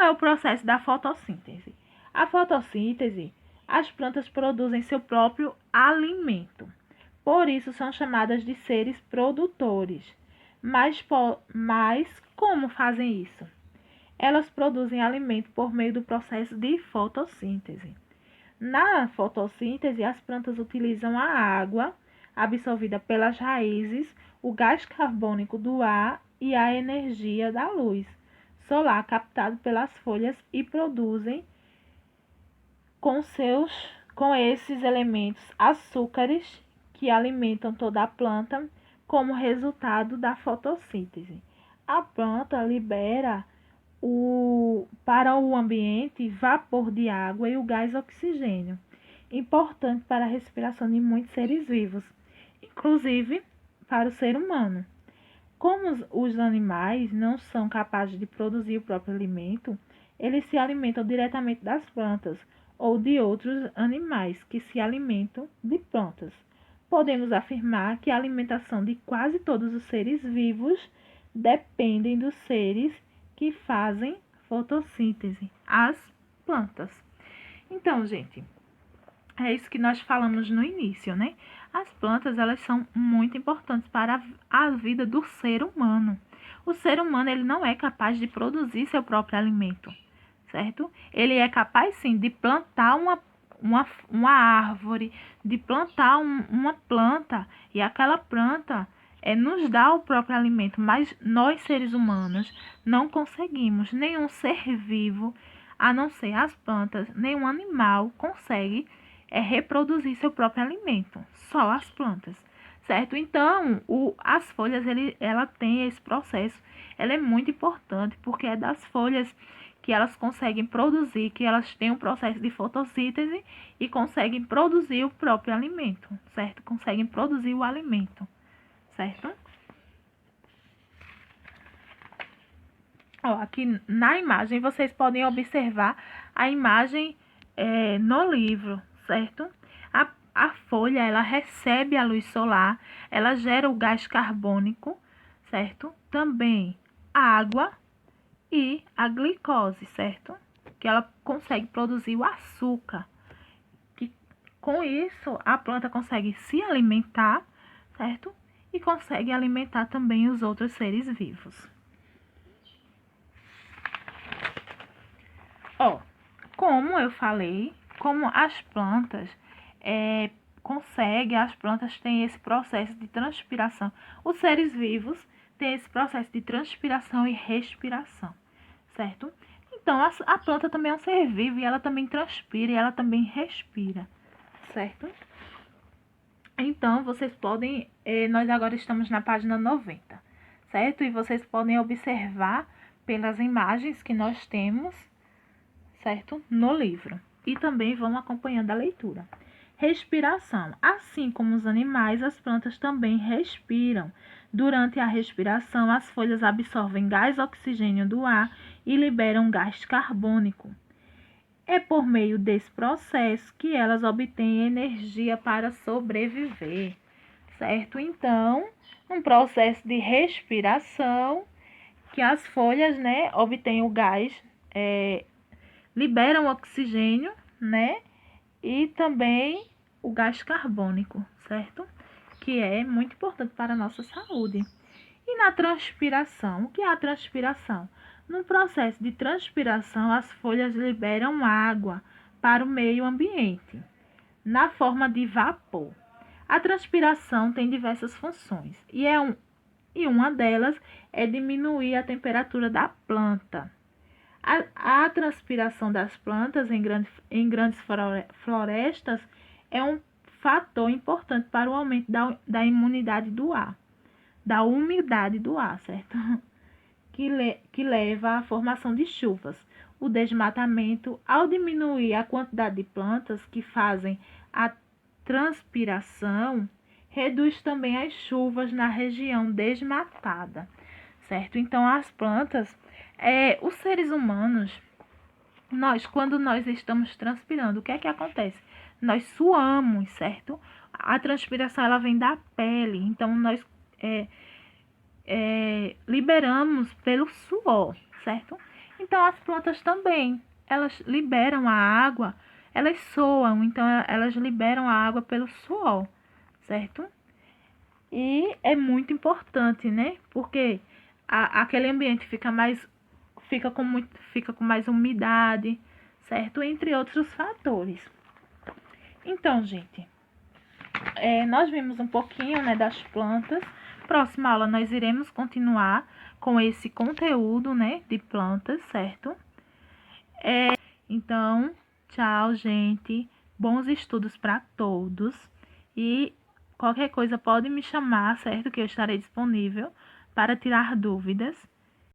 é o processo da fotossíntese? A fotossíntese, as plantas produzem seu próprio alimento. Por isso são chamadas de seres produtores. Mas como fazem isso? Elas produzem alimento por meio do processo de fotossíntese. Na fotossíntese, as plantas utilizam a água absorvida pelas raízes, o gás carbônico do ar e a energia da luz solar captado pelas folhas e produzem com esses elementos açúcares que alimentam toda a planta como resultado da fotossíntese. A planta libera para o ambiente vapor de água e o gás oxigênio, importante para a respiração de muitos seres vivos, inclusive para o ser humano. Como os animais não são capazes de produzir o próprio alimento, eles se alimentam diretamente das plantas ou de outros animais que se alimentam de plantas. Podemos afirmar que a alimentação de quase todos os seres vivos dependem dos seres que fazem fotossíntese, as plantas. Então, gente, é isso que nós falamos no início, né? As plantas, elas são muito importantes para a vida do ser humano. O ser humano, ele não é capaz de produzir seu próprio alimento, certo? Ele é capaz, sim, de plantar uma árvore, de plantar uma planta, e aquela planta nos dá o próprio alimento, mas nós, seres humanos, não conseguimos. Nenhum ser vivo, a não ser as plantas, nenhum animal consegue reproduzir seu próprio alimento, só as plantas, certo? Então, as folhas, ela tem esse processo, ela é muito importante, porque é das folhas que elas conseguem produzir, que elas têm um processo de fotossíntese e conseguem produzir o próprio alimento, certo? Conseguem produzir o alimento, certo? Ó, aqui na imagem, vocês podem observar a imagem no livro, certo? A folha, ela recebe a luz solar, ela gera o gás carbônico, certo? Também a água e a glicose, certo? Que ela consegue produzir o açúcar. Que, com isso, a planta consegue se alimentar, certo? E consegue alimentar também os outros seres vivos. Ó, como eu falei, como as plantas as plantas têm esse processo de transpiração. Os seres vivos têm esse processo de transpiração e respiração, certo? Então, a planta também é um ser vivo e ela também transpira e ela também respira, certo? Então, vocês podem, nós agora estamos na página 90, certo? E vocês podem observar pelas imagens que nós temos, certo? No livro. E também vão acompanhando a leitura. Respiração. Assim como os animais, as plantas também respiram. Durante a respiração, as folhas absorvem gás oxigênio do ar e liberam gás carbônico. É por meio desse processo que elas obtêm energia para sobreviver, certo? Então, um processo de respiração que as folhas, né, obtêm o gás, liberam oxigênio, né? E também o gás carbônico, certo? Que é muito importante para a nossa saúde. E na transpiração, o que é a transpiração? No processo de transpiração, as folhas liberam água para o meio ambiente, na forma de vapor. A transpiração tem diversas funções, e uma delas é diminuir a temperatura da planta. A transpiração das plantas em grandes florestas é um fator importante para o aumento da imunidade do ar, da umidade do ar, certo? Que leva à formação de chuvas. O desmatamento, ao diminuir a quantidade de plantas que fazem a transpiração, reduz também as chuvas na região desmatada, certo? Então, as plantas, os seres humanos, quando nós estamos transpirando, o que é que acontece? Nós suamos, certo? A transpiração, ela vem da pele, então nós liberamos pelo suor, certo? Então, as plantas também, elas liberam a água, elas soam, então elas liberam a água pelo suor, certo? E é muito importante, né? Porque aquele ambiente fica com mais umidade, certo? Entre outros fatores. Então, gente, nós vimos um pouquinho, né, das plantas. Próxima aula nós iremos continuar com esse conteúdo, né, de plantas, certo? Então, tchau, gente. Bons estudos para todos. E qualquer coisa pode me chamar, certo? Que eu estarei disponível para tirar dúvidas.